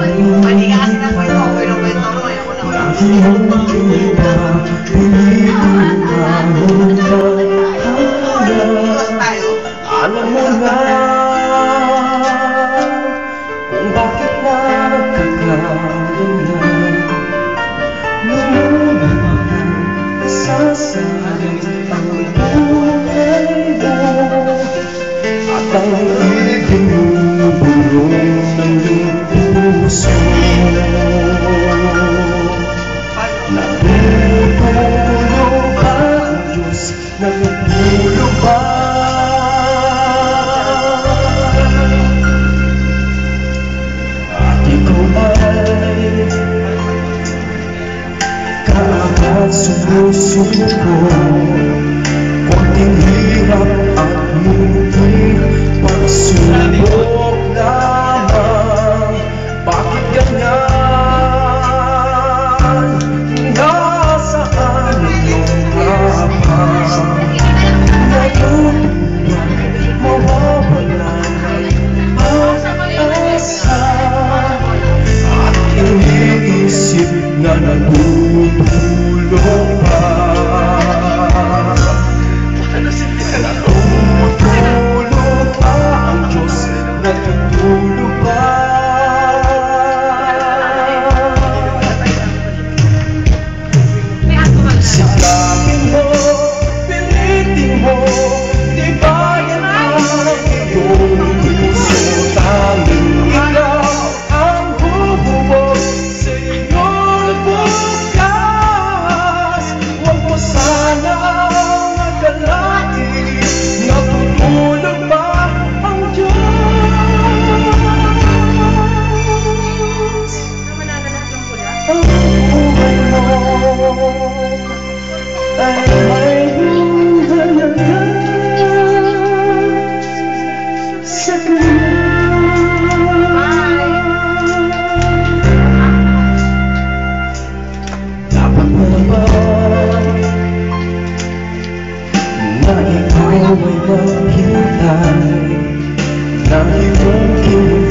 Mali ka kasi ng kwento ko yung kwento ko. Ayoko na wala. Alam mo na kung bakit nagkakaganyan. Nung sasayang ang buhay mo at ang ibinubulong ng puso. Natutulog ba ang Diyos? Natutulog ba? Sumusuko, konting hirap at munting pagsubok lamang. Bakit ganyan? Nasaan yung hapang? Ngayon ba mawawala ang asa? At iniisip na natutulog pa. Natutulog pa ang Diyos, natutulog pa. Sikapin mo, pilitin mo, di ba yan ang iyong puso? Tanging ikaw ang bubuwag sa iyong bukas. Huwag mo sana magdalangin, natutulog ba ang Diyos? Ang buhay mo ay may halaga sa Kanya. Dapat mo naman na ikaw ay maghintay ng iyong